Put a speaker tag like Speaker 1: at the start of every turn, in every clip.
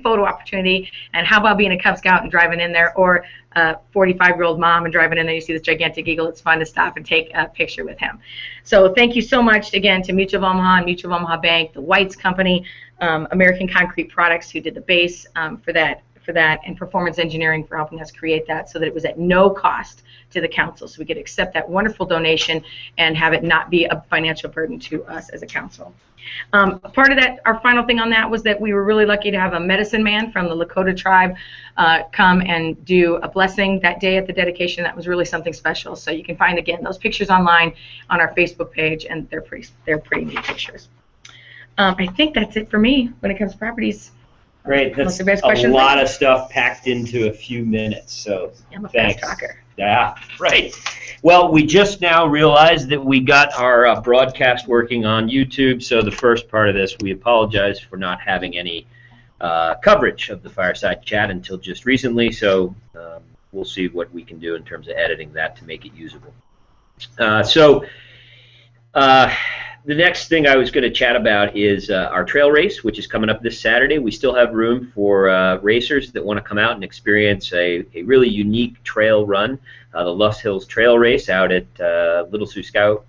Speaker 1: photo opportunity. And how about being a Cub Scout and driving in there, or a 45-year-old mom and driving in there, you see this gigantic eagle, it's fun to stop and take a picture with him. So thank you so much again to Mutual of Omaha and Mutual of Omaha Bank, the White's Company, American Concrete Products, who did the base for that, and Performance Engineering for helping us create that, so that it was at no cost to the council, so we could accept that wonderful donation and have it not be a financial burden to us as a council. Part of that, our final thing on that, was that we were really lucky to have a medicine man from the Lakota tribe come and do a blessing that day at the dedication. That was really something special. So you can find, again, those pictures online on our Facebook page, and they're pretty neat pictures. I think that's it for me when it comes to properties.
Speaker 2: Great. That's a lot of stuff packed into a few minutes. So
Speaker 1: I'm a
Speaker 2: thanks.
Speaker 1: fast talker.
Speaker 2: Yeah, right. Well, we just now realized that we got our broadcast working on YouTube, so the first part of this, we apologize for not having any coverage of the Fireside Chat until just recently, so we'll see what we can do in terms of editing that to make it usable. The next thing I was going to chat about is our trail race, which is coming up this Saturday. We still have room for racers that want to come out and experience a really unique trail run, the Lost Hills Trail Race out at Little Sioux Scout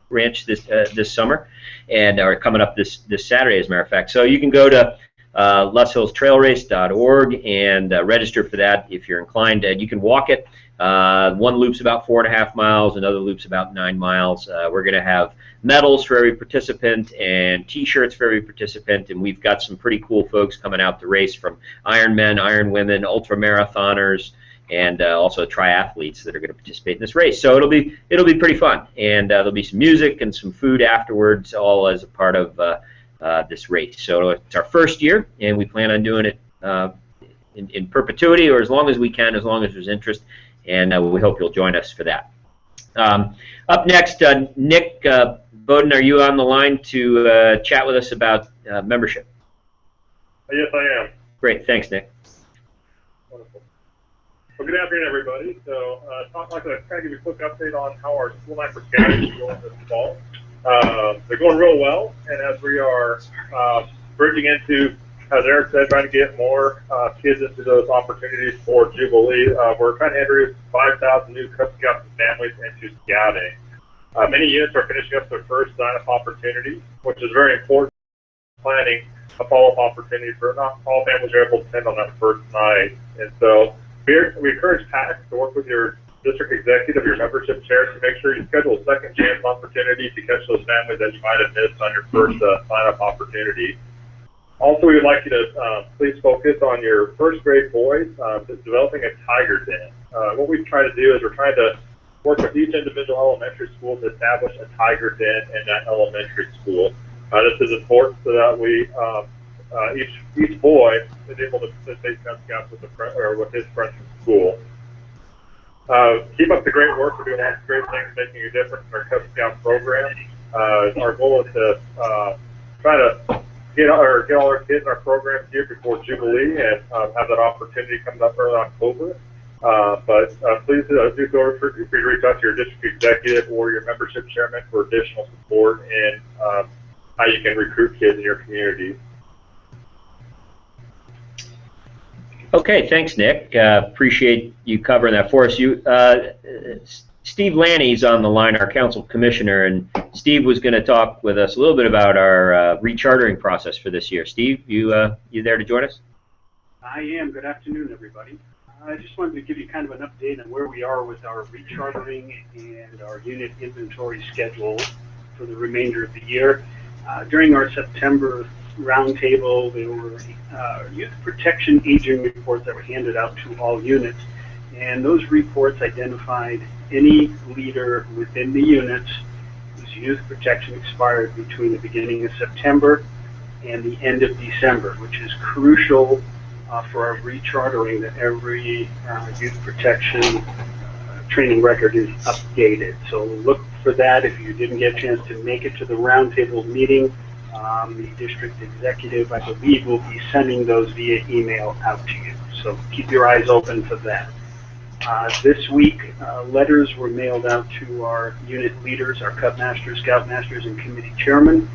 Speaker 2: Ranch this summer, and are coming up this Saturday, as a matter of fact. So you can go to lusthillstrailrace.org and register for that if you're inclined. You can walk it. One loop's about 4.5 miles, another loop's about 9 miles. We're going to have medals for every participant and T-shirts for every participant, and we've got some pretty cool folks coming out to race, from Ironmen, Ironwomen, ultramarathoners, and also triathletes that are going to participate in this race. So it'll be pretty fun, and there'll be some music and some food afterwards, all as a part of this race. So it's our first year, and we plan on doing it in perpetuity, or as long as we can, as long as there's interest. And we hope you'll join us for that. Up next, Nick Bowden, are you on the line to chat with us about membership?
Speaker 3: Yes, I am.
Speaker 2: Great, thanks, Nick.
Speaker 3: Wonderful. Well, good afternoon, everybody. So, I'd like to kind of give you a quick update on how our school night for scouting is going this fall. They're going real well, and as we are bridging into, as Eric said, trying to get more kids into those opportunities for Jubilee, we're trying to introduce 5,000 new Cub Scouts and families into scouting. Many units are finishing up their first sign-up opportunity, which is very important. Planning a follow-up opportunity for not all families are able to attend on that first night. And so we encourage PACs to work with your district executive, your membership chair, to make sure you schedule a second chance opportunity to catch those families that you might have missed on your first sign-up opportunity. Also, we would like you to please focus on your first grade boys developing a tiger den. What we try to do is we're trying to work with each individual elementary school to establish a tiger den in that elementary school. This is important so that we each boy is able to participate in Cub Scouts with his friends from school. Keep up the great work. We're doing lots of great things, making a difference in our Cub Scout program. Our goal is to try to get all our kids in our programs here before Jubilee, and have that opportunity coming up early October. But please do go for you to reach out to your district executive or your membership chairman for additional support in how you can recruit kids in your community.
Speaker 2: Okay, thanks, Nick. Appreciate you covering that for us. Steve Lanny's on the line, our council commissioner, and Steve was going to talk with us a little bit about our rechartering process for this year. Steve, you there to join us?
Speaker 4: I am. Good afternoon, everybody. I just wanted to give you kind of an update on where we are with our rechartering and our unit inventory schedule for the remainder of the year. During our September roundtable, there were youth protection aging reports that were handed out to all units, and those reports identified any leader within the units whose youth protection expired between the beginning of September and the end of December, which is crucial for our rechartering, that every youth protection training record is updated. So look for that. If you didn't get a chance to make it to the roundtable meeting, the district executive, I believe, will be sending those via email out to you. So keep your eyes open for that. This week, letters were mailed out to our unit leaders, our Cub Masters, Scout Masters, and committee chairmen,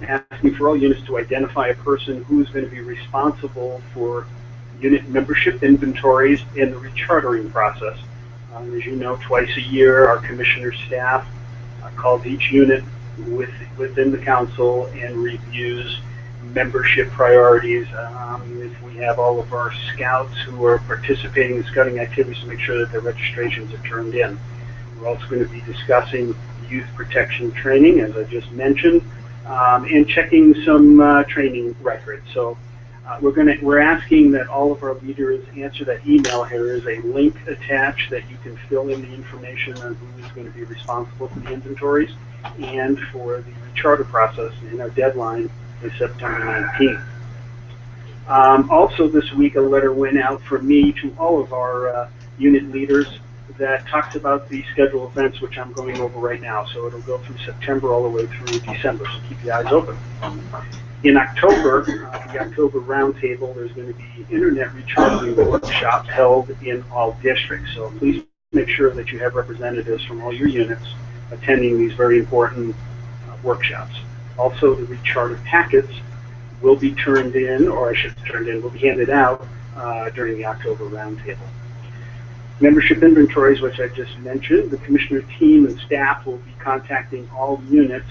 Speaker 4: asking for all units to identify a person who's going to be responsible for unit membership inventories in the rechartering process. As you know, twice a year, our commissioner staff calls each unit within the council and reviews membership priorities. If we have all of our scouts who are participating in scouting activities, to make sure that their registrations are turned in. We're also going to be discussing youth protection training, as I just mentioned, and checking some training records. So we're asking that all of our leaders answer that email. Here is a link attached that you can fill in the information on who is going to be responsible for the inventories and for the charter process, and our deadline is September 19th. Also this week, a letter went out from me to all of our unit leaders that talks about the scheduled events, which I'm going over right now. So it'll go through September all the way through December, so keep your eyes open. In October, the October roundtable, there's going to be internet recharging workshops held in all districts. So please make sure that you have representatives from all your units attending these very important workshops. Also, the recharter packets will be turned in, or I should say turned in, will be handed out during the October roundtable. Membership inventories, which I just mentioned, the commissioner team and staff will be contacting all units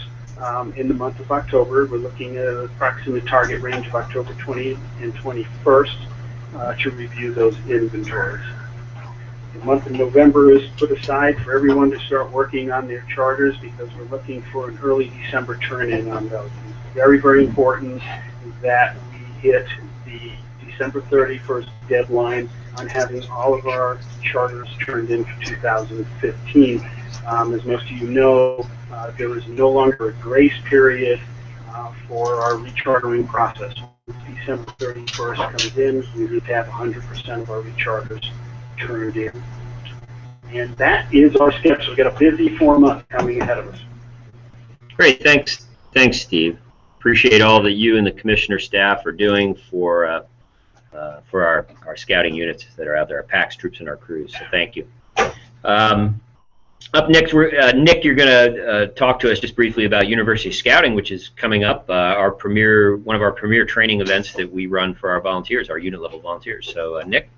Speaker 4: in the month of October. We're looking at an approximate target range of October 20th and 21st to review those inventories. The month of November is put aside for everyone to start working on their charters because we're looking for an early December turn-in on those. It's very, very important that we hit the December 31st deadline on having all of our charters turned in for 2015. As most of you know, there is no longer a grace period for our rechartering process. Once December 31st comes in, we need to have 100% of our recharters turned in. And that is our schedule. We've got a busy 4 months coming ahead of us.
Speaker 2: Great, thanks, Steve. Appreciate all that you and the commissioner staff are doing for our scouting units that are out there, our PAX troops and our crews. So thank you. Up next, Nick, you're going to talk to us just briefly about University Scouting, which is coming up, one of our premier training events that we run for our volunteers, our unit level volunteers. So Nick.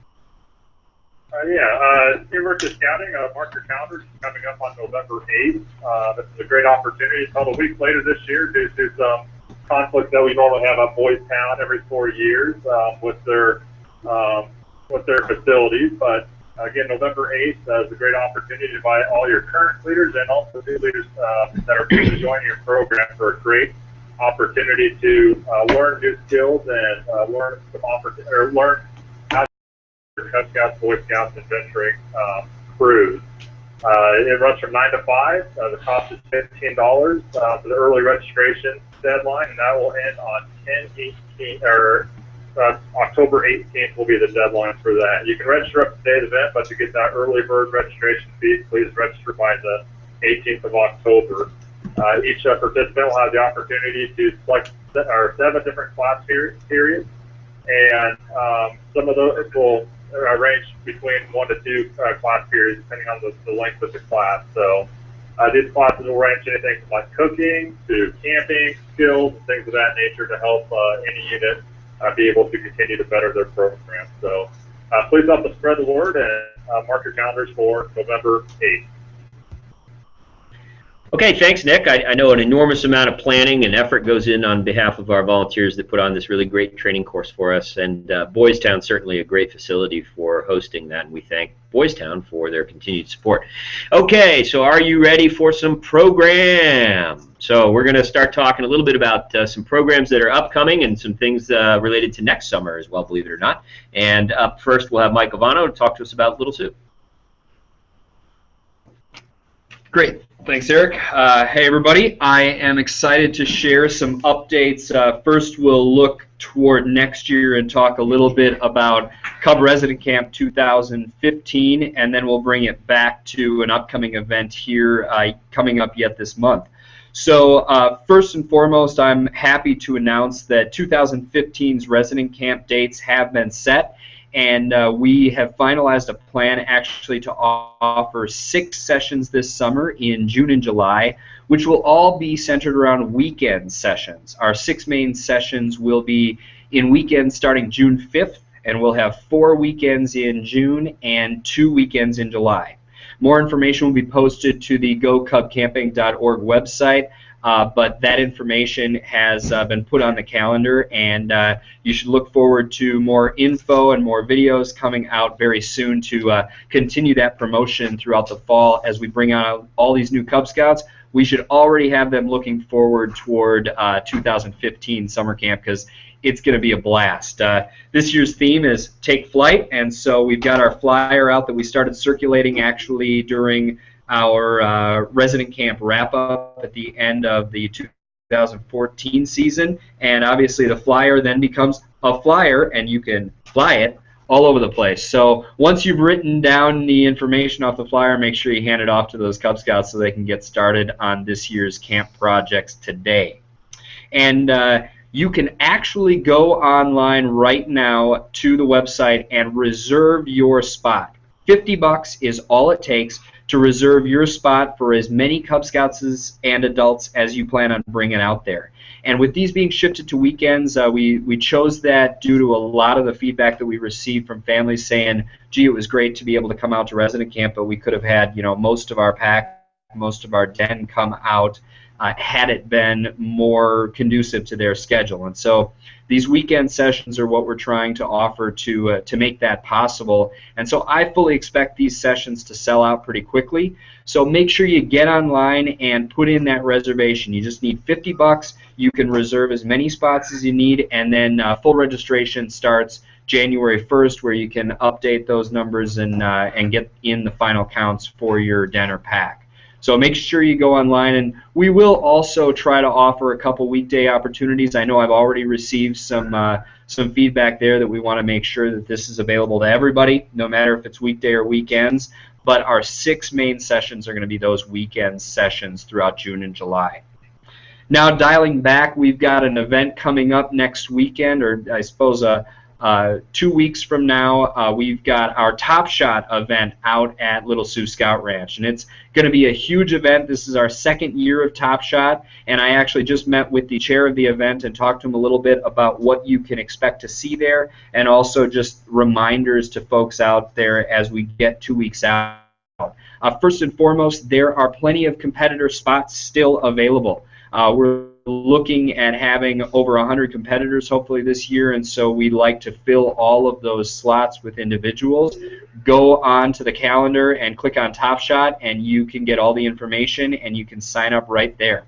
Speaker 3: University Scouting, mark your calendars, coming up on November 8th. This is a great opportunity. It's about a week later this year due to some conflicts that we normally have at Boys Town every 4 years with their facilities. But again, November 8th is a great opportunity to invite all your current leaders and also new leaders that are going to join your program for a great opportunity to learn new skills and learn how to Cub Scouts, Boy Scouts, and venturing crews. It runs from 9 to 5. The cost is $15 for the early registration deadline, and that will end on October 18th will be the deadline for that. You can register up to the day of the event, but to get that early bird registration fee, please register by the 18th of October. Each participant will have the opportunity to select 7 different class periods, and some of those will range between 1 to 2 class periods, depending on the length of the class. So these classes will range anything from like cooking to camping skills and things of that nature to help any unit be able to continue to better their program. So please help us spread the word and mark your calendars for November 8th.
Speaker 2: Okay, thanks, Nick. I know an enormous amount of planning and effort goes in on behalf of our volunteers that put on this really great training course for us, and Boys Town certainly a great facility for hosting that, and we thank Boys Town for their continued support. Okay, so are you ready for some program? So we're going to start talking a little bit about some programs that are upcoming and some things related to next summer as well, believe it or not. And up first, we'll have Mike Ivano to talk to us about Little Sioux.
Speaker 5: Great. Thanks, Eric. Hey, everybody. I am excited to share some updates. First, we'll look toward next year and talk a little bit about Cub Resident Camp 2015, and then we'll bring it back to an upcoming event here coming up yet this month. So first and foremost, I'm happy to announce that 2015's Resident Camp dates have been set. And we have finalized a plan actually to offer 6 sessions this summer in June and July which will all be centered around weekend sessions. Our 6 main sessions will be in weekends starting June 5th, and we'll have 4 weekends in June and 2 weekends in July. More information will be posted to the gocubcamping.org website, but that information has been put on the calendar, and you should look forward to more info and more videos coming out very soon to continue that promotion throughout the fall as we bring on all these new Cub Scouts. We should already have them looking forward toward 2015 summer camp, because it's going to be a blast. This year's theme is Take Flight, and so we've got our flyer out that we started circulating actually during our resident camp wrap-up at the end of the 2014 season, and obviously the flyer then becomes a flyer, and you can fly it all over the place. So once you've written down the information off the flyer, make sure you hand it off to those Cub Scouts so they can get started on this year's camp projects today. And you can actually go online right now to the website and reserve your spot. $50 is all it takes to reserve your spot for as many Cub Scouts and adults as you plan on bringing out there. And with these being shifted to weekends, we chose that due to a lot of the feedback that we received from families saying, gee, it was great to be able to come out to resident camp, but we could have had, you know, most of our pack, most of our den come out had it been more conducive to their schedule. And so these weekend sessions are what we're trying to offer to make that possible. And so I fully expect these sessions to sell out pretty quickly. So make sure you get online and put in that reservation. You just need $50. You can reserve as many spots as you need, and then full registration starts January 1st, where you can update those numbers and get in the final counts for your den or pack. So make sure you go online, and we will also try to offer a couple weekday opportunities. I know I've already received some feedback there that we want to make sure that this is available to everybody, no matter if it's weekday or weekends. But our 6 main sessions are going to be those weekend sessions throughout June and July. Now, dialing back, we've got an event coming up next weekend, or I suppose 2 weeks from now. We've got our Top Shot event out at Little Sioux Scout Ranch, and it's going to be a huge event. This is our 2nd year of Top Shot, and I actually just met with the chair of the event and talked to him a little bit about what you can expect to see there, and also just reminders to folks out there as we get 2 weeks out. First and foremost, there are plenty of competitor spots still available. We're looking at having over 100 competitors hopefully this year, and so we'd like to fill all of those slots with individuals. Go on to the calendar and click on Top Shot, and you can get all the information and you can sign up right there.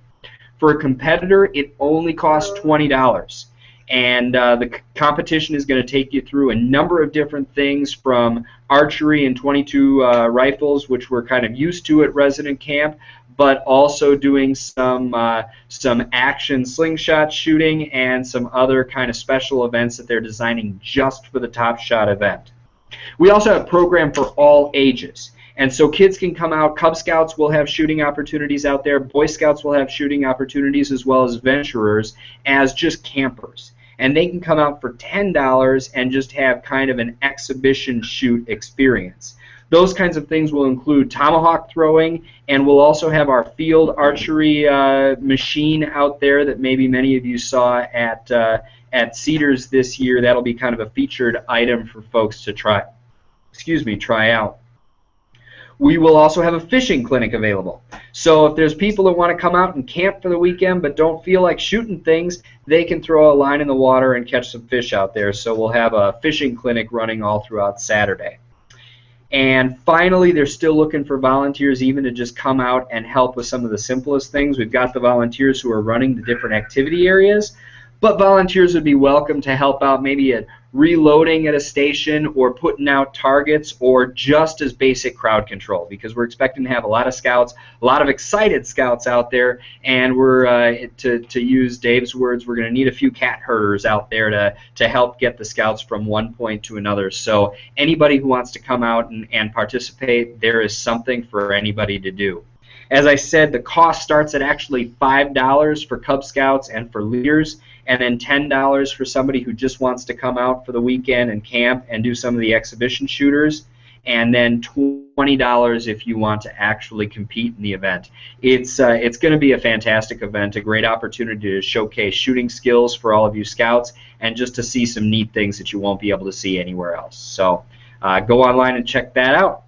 Speaker 5: For a competitor, it only costs $20, and the competition is going to take you through a number of different things, from archery and .22 rifles, which we're kind of used to at resident camp, but also doing some action slingshot shooting and some other kind of special events that they're designing just for the Top Shot event. We also have a program for all ages, and so kids can come out. Cub Scouts will have shooting opportunities out there. Boy Scouts will have shooting opportunities, as well as venturers as just campers. And they can come out for $10 and just have kind of an exhibition shoot experience. Those kinds of things will include tomahawk throwing, and we'll also have our field archery machine out there that maybe many of you saw at Cedars this year. That'll be kind of a featured item for folks to try out. We will also have a fishing clinic available. So if there's people that want to come out and camp for the weekend but don't feel like shooting things, they can throw a line in the water and catch some fish out there. So we'll have a fishing clinic running all throughout Saturday. And finally, they're still looking for volunteers even to just come out and help with some of the simplest things. We've got the volunteers who are running the different activity areas, but volunteers would be welcome to help out maybe at reloading at a station, or putting out targets, or just as basic crowd control, because we're expecting to have a lot of scouts, a lot of excited scouts out there, and we're, to use Dave's words, we're going to need a few cat herders out there to help get the scouts from one point to another. So anybody who wants to come out and participate, there is something for anybody to do. As I said, the cost starts at actually $5 for Cub Scouts and for leaders, and then $10 for somebody who just wants to come out for the weekend and camp and do some of the exhibition shooters. and then $20 if you want to actually compete in the event. It's going to be a fantastic event, a great opportunity to showcase shooting skills for all of you scouts, and just to see some neat things that you won't be able to see anywhere else. So go online and check that out.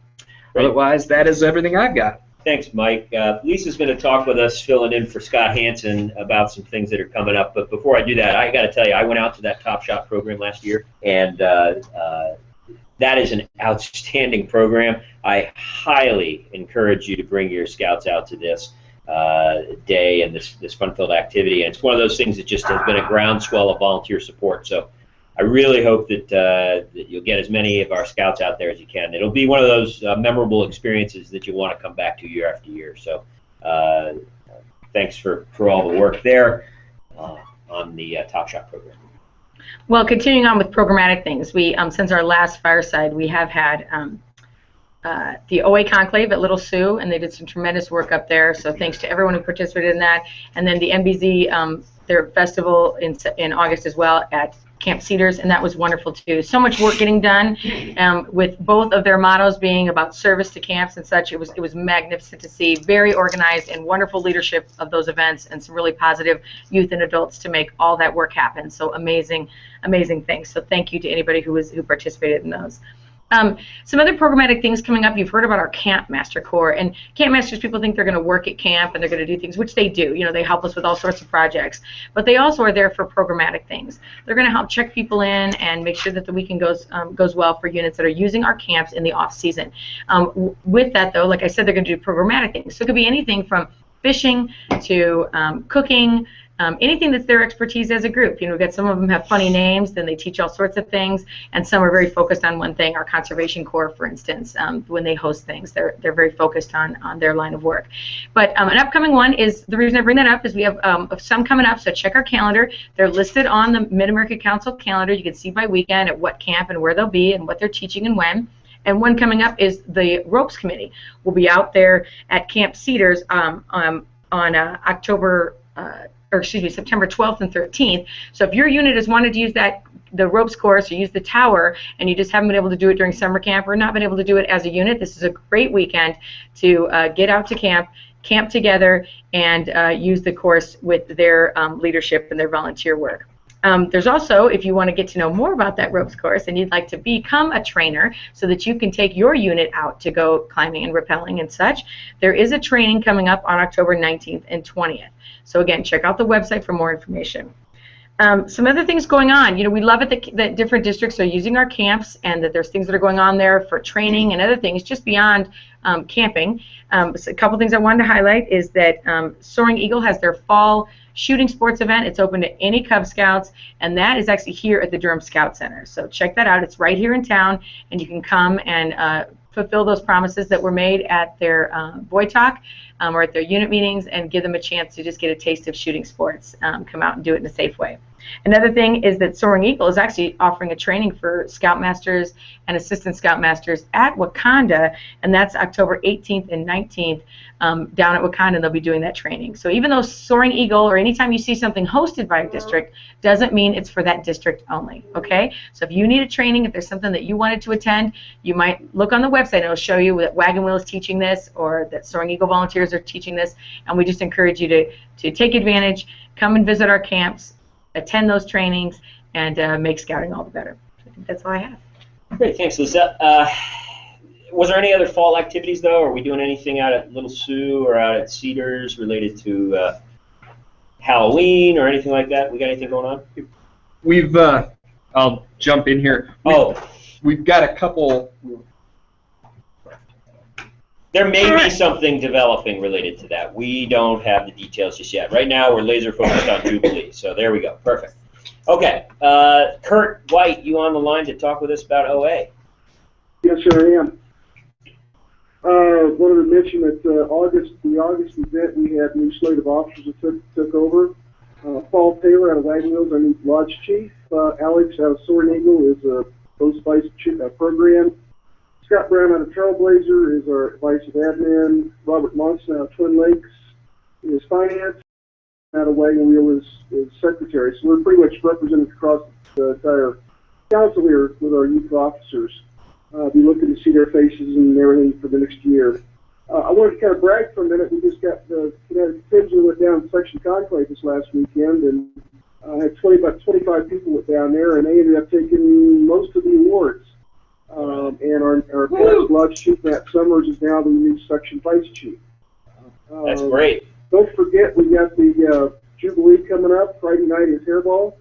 Speaker 2: Great.
Speaker 5: Otherwise, that is everything I've got.
Speaker 2: Thanks, Mike. Lisa's going to talk with us, filling in for Scott Hansen about some things that are coming up. But before I do that, I got to tell you, I went out to that Top Shot program last year, and that is an outstanding program. I highly encourage you to bring your scouts out to this day and this fun-filled activity. And it's one of those things that just has been a groundswell of volunteer support. So I really hope that you'll get as many of our scouts out there as you can. It'll be one of those memorable experiences that you want to come back to year after year. So thanks for all the work there on the Top Shot program.
Speaker 1: Well, continuing on with programmatic things, we since our last Fireside, we have had the OA Conclave at Little Sioux, and they did some tremendous work up there. So thanks to everyone who participated in that. And then the MBZ, their festival in August as well at Camp Cedars, and that was wonderful too. So much work getting done, with both of their mottos being about service to camps and such. It was magnificent to see. Very organized and wonderful leadership of those events, and some really positive youth and adults to make all that work happen. So amazing things. So thank you to anybody who participated in those. Some other programmatic things coming up. You've heard about our Camp Master Corps, and Camp Masters, people think they're going to work at camp and they're going to do things, which they do. You know, they help us with all sorts of projects, but they also are there for programmatic things. They're going to help check people in and make sure that the weekend goes well for units that are using our camps in the off season. With that, though, like I said, they're going to do programmatic things. So it could be anything from fishing to cooking. Anything that's their expertise as a group. You know, we've got some of them have funny names, then they teach all sorts of things, and some are very focused on one thing. Our Conservation Corps, for instance, when they host things, they're very focused on their line of work. But an upcoming one is, the reason I bring that up is we have some coming up, so check our calendar. They're listed on the Mid-America Council calendar. You can see by weekend at what camp and where they'll be and what they're teaching and when. And one coming up is the Ropes Committee. We'll be out there at Camp Cedars on September 12th and 13th. So if your unit has wanted to use the ropes course or use the tower, and you just haven't been able to do it during summer camp or not been able to do it as a unit, this is a great weekend to get out to camp together, and use the course with their leadership and their volunteer work. There's also, if you want to get to know more about that ropes course and you'd like to become a trainer so that you can take your unit out to go climbing and rappelling and such, there is a training coming up on October 19th and 20th. So again, check out the website for more information. Some other things going on. You know, we love it that different districts are using our camps, and that there's things that are going on there for training and other things just beyond camping. So a couple things I wanted to highlight is that Soaring Eagle has their fall shooting sports event. It's open to any Cub Scouts, and that is actually here at the Durham Scout Center. So check that out. It's right here in town, and you can come and fulfill those promises that were made at their Boy Talk or at their unit meetings, and give them a chance to just get a taste of shooting sports. Come out and do it in a safe way. Another thing is that Soaring Eagle is actually offering a training for Scoutmasters and Assistant Scoutmasters at Wakanda, and that's October 18th and 19th down at Wakanda, and they'll be doing that training. So even though Soaring Eagle, or anytime you see something hosted by a district, doesn't mean it's for that district only, okay? So if you need a training, if there's something that you wanted to attend, you might look on the website, and it'll show you that Wagon Wheel is teaching this, or that Soaring Eagle volunteers are teaching this, and we just encourage you to take advantage, come and visit our camps, attend those trainings, and make scouting all the better. I think that's all I have.
Speaker 2: Great, thanks, Lisa. Was there any other fall activities, though? Are we doing anything out at Little Sioux or out at Cedars related to Halloween or anything like that? We got anything going on?
Speaker 5: We've, I'll jump in here. We've got a couple.
Speaker 2: There may be something developing related to that. We don't have the details just yet. Right now, we're laser focused on Jubilee. So there we go. Perfect. Okay. Curt White, you on the line to talk with us about OA?
Speaker 6: Yes, sir, I am. Wanted to mention that the August event, we had a new slate of officers that took over. Paul Taylor out of Wagon Wheels, our new lodge chief. Alex out of Soaring Eagle is a post-vice program. Scott Brown out of Trailblazer is our vice admin. Robert Monson out of Twin Lakes is finance. Out of Wagon Wheel is secretary. So we're pretty much represented across the entire council here with our youth officers. Be looking to see their faces and everything for the next year. I wanted to kind of brag for a minute. We just got went down Section Conclave this last weekend, and had about 25 people went down there, and they ended up taking most of the awards. And our past lodge chief, Matt Summers, is now the new section vice chief.
Speaker 2: That's great.
Speaker 6: Don't forget, we got the Jubilee coming up. Friday night is Hairball.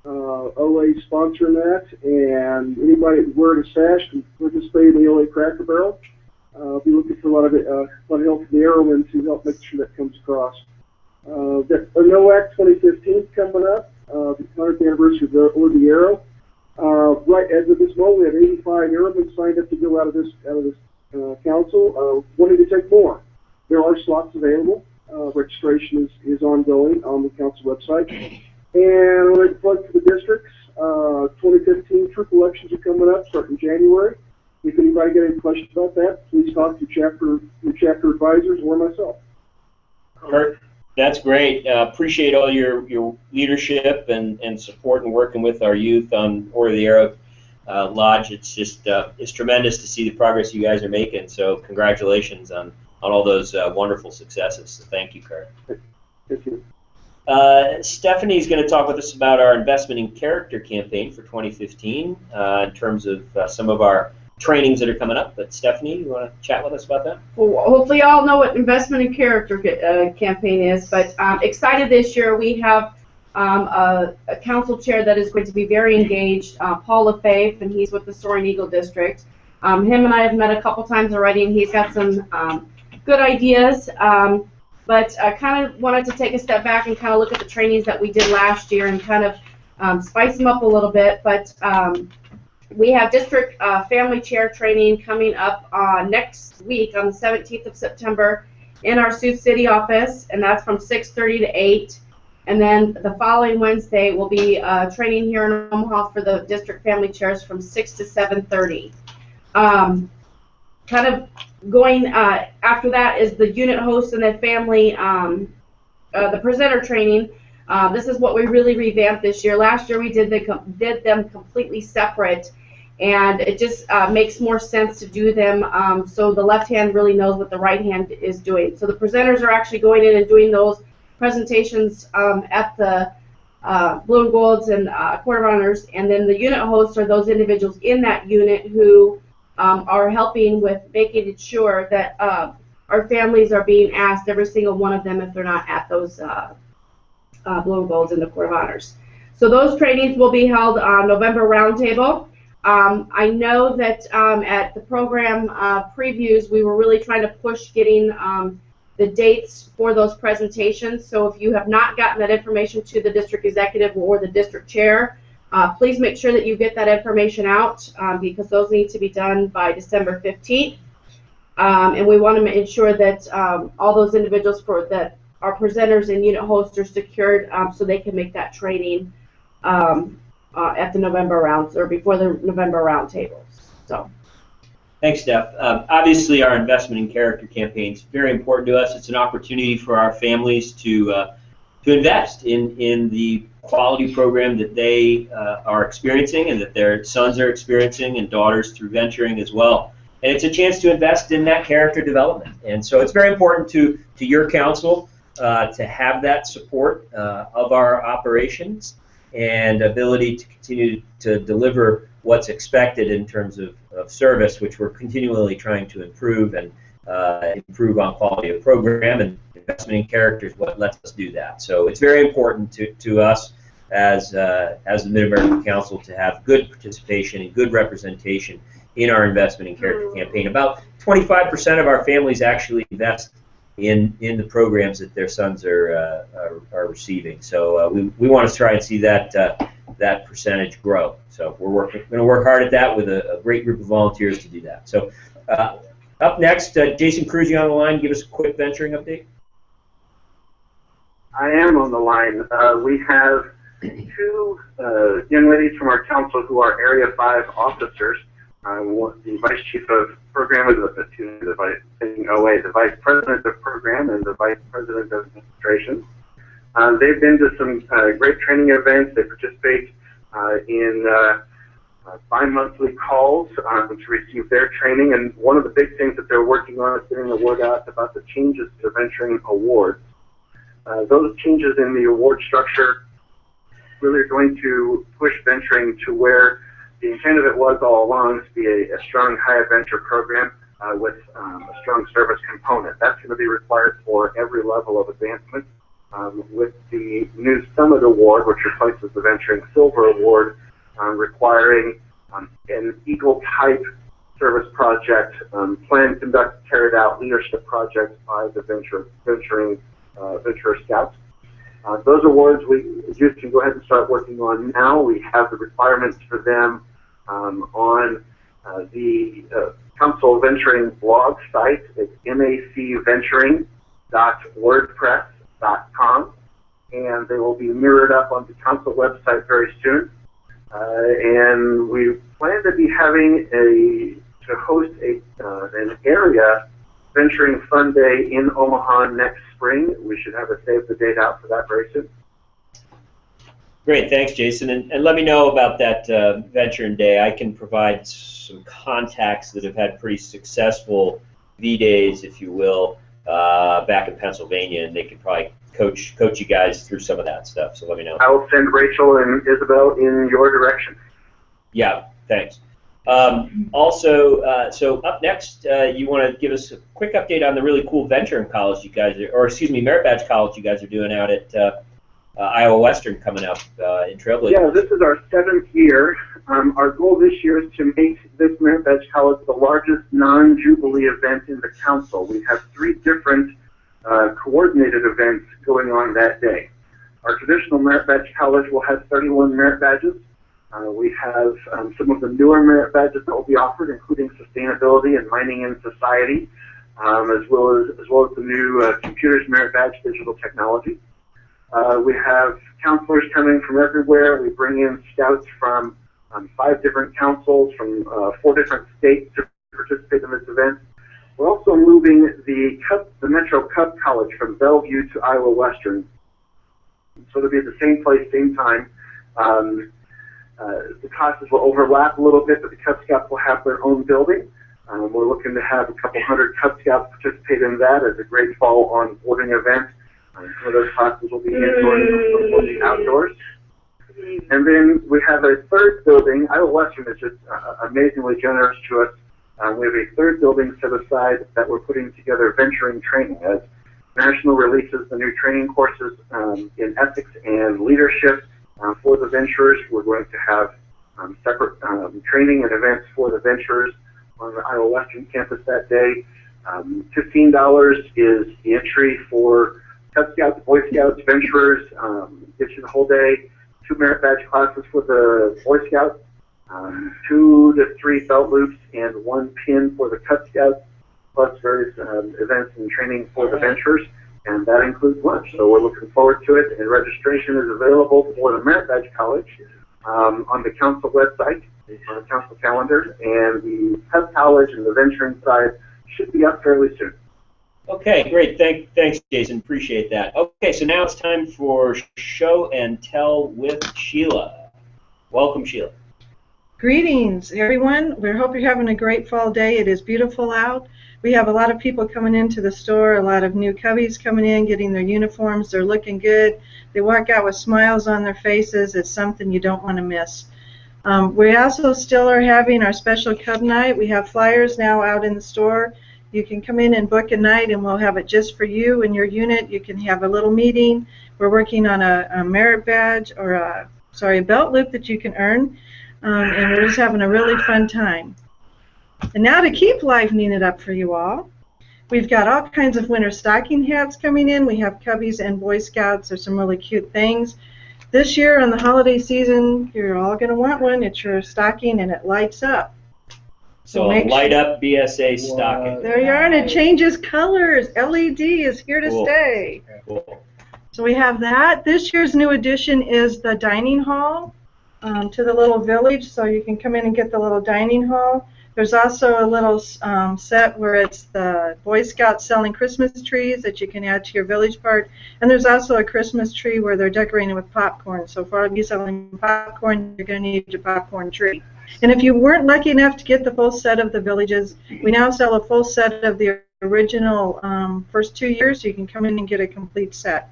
Speaker 6: OA sponsoring that, and anybody that's wearing a sash can participate in the OA Cracker Barrel. Be looking for a lot of help from the Airmen to help make sure that comes across. The NOAC 2015 coming up, the 100th anniversary of the Arrow. Right as of this moment, we have 85 airmen signed up to go out of this council. Wanting to take more. There are slots available. Registration is ongoing on the council website. And I'd like to plug for the districts. 2015 troop elections are coming up starting January. If anybody got any questions about that, please talk to your chapter advisors or myself.
Speaker 2: Curt, that's great. Appreciate all your leadership and support and working with our youth on Order of the Arrow Lodge. It's just it's tremendous to see the progress you guys are making. So congratulations on all those wonderful successes. So thank you, Curt.
Speaker 6: Thank you.
Speaker 2: Stephanie's going to talk with us about our investment in character campaign for 2015 in terms of some of our trainings that are coming up. But Stephanie, you want to chat with us about that?
Speaker 7: Well, hopefully you all know what investment in character campaign is, but excited this year. We have a council chair that is going to be very engaged, Paul LaFave, and he's with the Soaring Eagle District. Him and I have met a couple times already, and he's got some good ideas. But I kind of wanted to take a step back and kind of look at the trainings that we did last year and kind of spice them up a little bit. But we have district family chair training coming up next week on the 17th of September in our Sioux City office, and that's from 6:30 to 8. And then the following Wednesday will be training here in Omaha for the district family chairs from 6 to 7:30. Kind of going after that is the unit host and the family, the presenter training. This is what we really revamped this year. Last year we did them completely separate, and it just makes more sense to do them so the left hand really knows what the right hand is doing. So the presenters are actually going in and doing those presentations at the Blue and Golds and Quarter Honors, and then the unit hosts are those individuals in that unit who are helping with making sure that our families are being asked, every single one of them, if they're not at those Blue and Golds and the Court of Honors. So those trainings will be held on November Roundtable. I know that at the program previews, we were really trying to push getting the dates for those presentations. So if you have not gotten that information to the district executive or the district chair, please make sure that you get that information out because those need to be done by December 15th. And we want to ensure that all those individuals that are presenters and unit hosts are secured so they can make that training at the November rounds or before the November roundtables. So.
Speaker 2: Thanks, Steph. Obviously, our investment in character campaign is very important to us. It's an opportunity for our families to invest in the quality program that they are experiencing and that their sons are experiencing and daughters through venturing as well. And it's a chance to invest in that character development. And so it's very important to your council to have that support of our operations and ability to continue to deliver what's expected in terms of service, which we're continually trying to improve and improve on quality of program, and investment in character is what lets us do that. So it's very important to us as the Mid-American Council to have good participation and good representation in our investment in character campaign. About 25% of our families actually invest in the programs that their sons are receiving. So we want to try and see that percentage grow. So we're going to work hard at that with a great group of volunteers to do that. So up next, Jason Cruz, you on the line? Give us a quick venturing update.
Speaker 8: I am on the line. We have two young ladies from our council who are Area 5 officers. The Vice Chief of Program is the Vice President of Program and the Vice President of Administration. They've been to some great training events. They participate in bi-monthly calls to receive their training. And one of the big things that they're working on is getting the word out about the changes to venturing awards. Those changes in the award structure really are going to push venturing to where the intent of it was all along, to be a strong high adventure program with a strong service component. That's going to be required for every level of advancement. With the new Summit Award, which replaces the Venturing Silver Award, requiring an Eagle-type service project, planned, conduct, carried out leadership projects by the Venturer Scouts. Those awards you can go ahead and start working on now. We have the requirements for them on the Council Venturing blog site. It's macventuring.wordpress.com, and they will be mirrored up on the Council website very soon. And we plan to be having to host an area Venturing Fun Day in Omaha next spring. We should have a save the date out for that very soon.
Speaker 2: Great, thanks, Jason. And let me know about that Venturing Day. I can provide some contacts that have had pretty successful V-Days, if you will, back in Pennsylvania, and they could probably coach you guys through some of that stuff. So let me know.
Speaker 8: I will send Rachel and Isabel in your direction.
Speaker 2: Yeah, thanks. Also, so up next, you want to give us a quick update on the really cool Venturing College you guys are, or excuse me, Merit Badge College you guys are doing out at Iowa Western coming up in Trailblazers.
Speaker 8: Yeah, this is our 7th year. Our goal this year is to make this Merit Badge College the largest non-Jubilee event in the Council. We have 3 different coordinated events going on that day. Our traditional Merit Badge College will have 31 merit badges. We have some of the newer merit badges that will be offered, including sustainability and mining and society, as well as the new computers merit badge, digital technology. We have counselors coming from everywhere. We bring in scouts from 5 different councils from 4 different states to participate in this event. We're also moving the Metro Cub College from Bellevue to Iowa Western. So it'll be at the same place, same time. The classes will overlap a little bit, but the Cub Scouts will have their own building. We're looking to have a couple hundred Cub Scouts participate in that as a great fall onboarding event. Some of those classes will be indoors and some will be outdoors. And then we have a 3rd building. Iowa Western is just amazingly generous to us. We have a 3rd building set aside that we're putting together venturing training. As National releases the new training courses in ethics and leadership for the venturers, we're going to have separate training and events for the venturers on the Iowa Western campus that day. $15 is the entry for Cub Scouts, Boy Scouts, venturers. Gets you the whole day. 2 merit badge classes for the Boy Scouts, 2 to 3 belt loops, and 1 pin for the Cub Scouts, plus various events and training for the venturers, and that includes lunch. So we're looking forward to it, and registration is available for the Merit Badge College on the council website, on the council calendar, and the Cub College and the venturing side should be up fairly soon.
Speaker 2: Okay, great. Thanks, Jason. Appreciate that. Okay, so now it's time for Show and Tell with Sheila. Welcome, Sheila.
Speaker 9: Greetings, everyone. We hope you're having a great fall day. It is beautiful out. We have a lot of people coming into the store, a lot of new cubbies coming in, getting their uniforms. They're looking good. They walk out with smiles on their faces. It's something you don't want to miss. We also still are having our special Cub Night. We have flyers now out in the store. You can come in and book a night, and we'll have it just for you and your unit. You can have a little meeting. We're working on a merit badge, or a belt loop that you can earn, and we're just having a really fun time. And now to keep livening it up for you all, we've got all kinds of winter stocking hats coming in. We have Cubbies and Boy Scouts. There's some really cute things. This year on the holiday season, you're all going to want one. It's your stocking, and it lights up.
Speaker 2: So a light up BSA stocking.
Speaker 9: There you are, and it changes colors. LED is here to stay.
Speaker 2: Cool.
Speaker 9: So we have that. This year's new addition is the dining hall to the little village, so you can come in and get the little dining hall. There's also a little set where it's the Boy Scouts selling Christmas trees that you can add to your village part. And there's also a Christmas tree where they're decorating with popcorn. So for all of you selling popcorn, you're going to need your popcorn tree. And if you weren't lucky enough to get the full set of the villages, we now sell a full set of the original first 2 years. You can come in and get a complete set.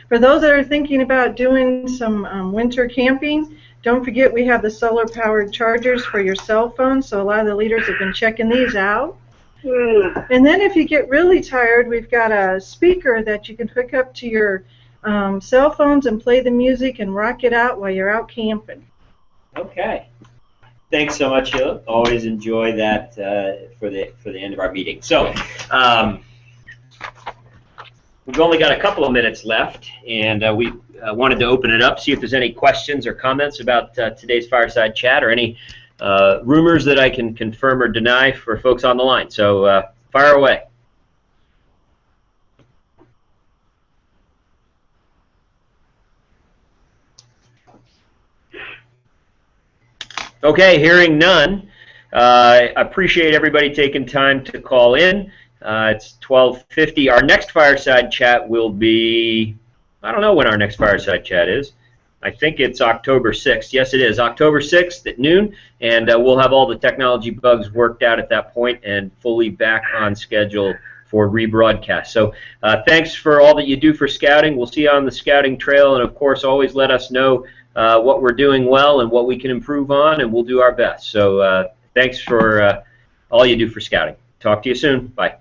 Speaker 9: For those that are thinking about doing some winter camping, don't forget we have the solar-powered chargers for your cell phone, so a lot of the leaders have been checking these out. And then if you get really tired, we've got a speaker that you can hook up to your cell phones and play the music and rock it out while you're out camping.
Speaker 2: Okay. Thanks so much, Sheila. Always enjoy that for the end of our meeting. So we've only got a couple of minutes left, and we wanted to open it up, see if there's any questions or comments about today's Fireside Chat, or any rumors that I can confirm or deny for folks on the line. So fire away. Okay, hearing none. I appreciate everybody taking time to call in. It's 12:50. Our next Fireside Chat will be, I don't know when our next Fireside Chat is. I think it's October 6th. Yes, it is. October 6th at noon, and we'll have all the technology bugs worked out at that point and fully back on schedule for rebroadcast. So thanks for all that you do for scouting. We'll see you on the scouting trail, and of course, always let us know what we're doing well and what we can improve on, and we'll do our best. So thanks for all you do for scouting. Talk to you soon. Bye.